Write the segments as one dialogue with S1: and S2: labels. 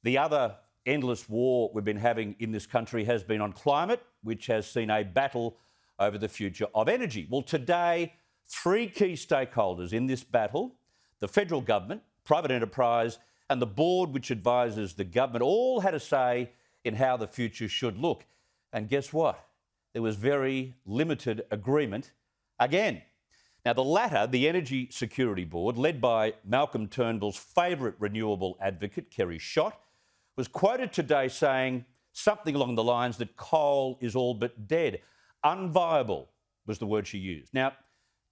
S1: The other endless war we've been having in this country has been on climate, which has seen a battle over the future of energy. Well, today, three key stakeholders in this battle, the federal government, private enterprise, and the board which advises the government, all had a say in how the future should look. And guess what? There was very limited agreement again. Now, the latter, the Energy Security Board, led by Malcolm Turnbull's favourite renewable advocate, Kerry Schott, was quoted today saying something along the lines that coal is all but dead. Unviable was the word she used. Now,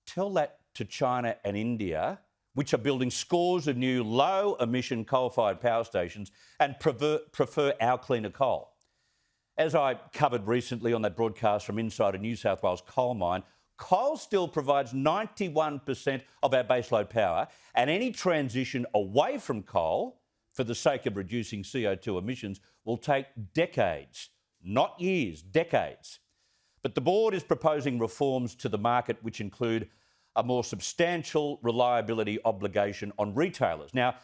S1: tell that to China and India, which are building scores of new low-emission coal-fired power stations and prefer our cleaner coal. As I covered recently on that broadcast from inside a New South Wales coal mine, coal still provides 91% of our baseload power, and any transition away from coal for the sake of reducing CO2 emissions will take decades, not years, decades. But the board is proposing reforms to the market which include a more substantial reliability obligation on retailers. Now,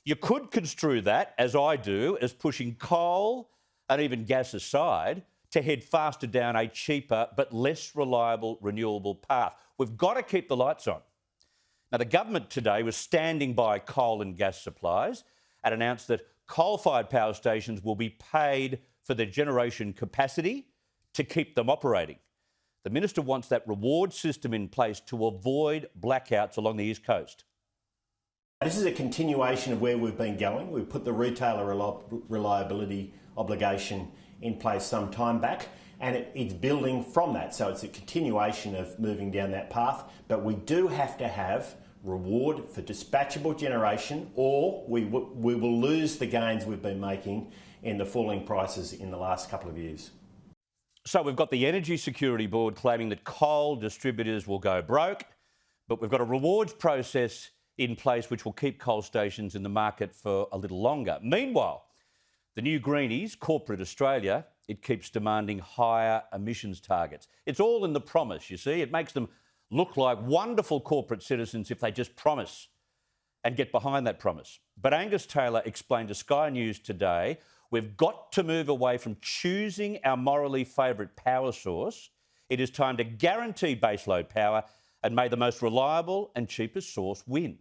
S1: you could construe that, as I do, as pushing coal and even gas aside to head faster down a cheaper but less reliable renewable path. We've got to keep the lights on. Now, the government today was standing by coal and gas supplies and announced that coal-fired power stations will be paid for their generation capacity to keep them operating. The minister wants that reward system in place to avoid blackouts along the East Coast.
S2: This is a continuation of where we've been going. We've put the retailer reliability obligation in place some time back, and it's building from that. So it's a continuation of moving down that path. But we do have to have reward for dispatchable generation, or we will lose the gains we've been making in the falling prices in the last couple of years.
S1: So we've got the Energy Security Board claiming that coal distributors will go broke, but we've got a rewards process in place which will keep coal stations in the market for a little longer. Meanwhile, the new Greenies, Corporate Australia, it keeps demanding higher emissions targets. It's all in the promise, you see. It makes them look like wonderful corporate citizens if they just promise and get behind that promise. But Angus Taylor explained to Sky News today, we've got to move away from choosing our morally favourite power source. It is time to guarantee baseload power and may the most reliable and cheapest source win.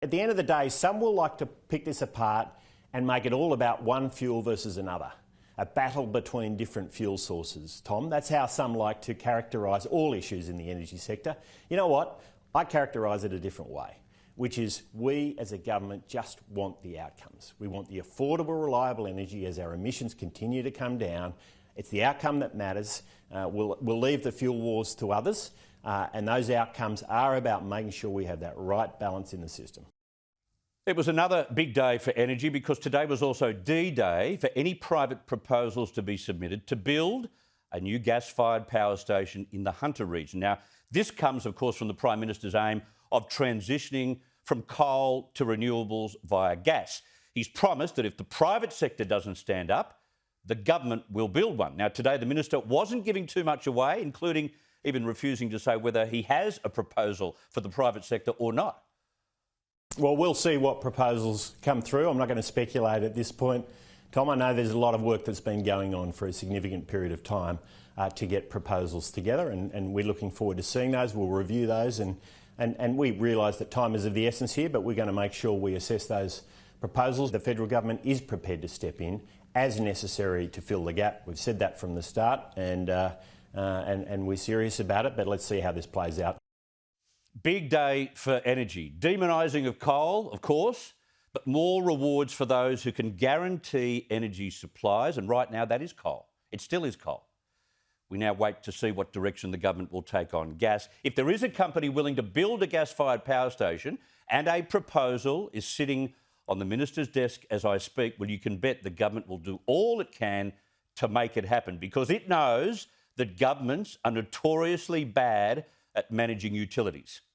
S2: At the end of the day, some will like to pick this apart and make it all about one fuel versus another, a battle between different fuel sources, Tom. That's how some like to characterise all issues in the energy sector. You know what? I characterise it a different way, which is we as a government just want the outcomes. We want the affordable, reliable energy as our emissions continue to come down. It's the outcome that matters. We'll leave the fuel wars to others, and those outcomes are about making sure we have that right balance in the system.
S1: It was another big day for energy because today was also D-Day for any private proposals to be submitted to build a new gas-fired power station in the Hunter region. Now, this comes, of course, from the Prime Minister's aim of transitioning from coal to renewables via gas. He's promised that if the private sector doesn't stand up, the government will build one. Now, today the Minister wasn't giving too much away, including even refusing to say whether he has a proposal for the private sector or not.
S2: Well, we'll see what proposals come through. I'm not going to speculate at this point. Tom, I know there's a lot of work that's been going on for a significant period of time to get proposals together, and we're looking forward to seeing those. We'll review those, and we realise that time is of the essence here, but we're going to make sure we assess those proposals. The federal government is prepared to step in as necessary to fill the gap. We've said that from the start, and we're serious about it, but let's see how this plays out.
S1: Big day for energy. Demonising of coal, of course, but more rewards for those who can guarantee energy supplies. And right now, that is coal. It still is coal. We now wait to see what direction the government will take on gas. If there is a company willing to build a gas-fired power station and a proposal is sitting on the minister's desk as I speak, well, you can bet the government will do all it can to make it happen because it knows that governments are notoriously bad at managing utilities.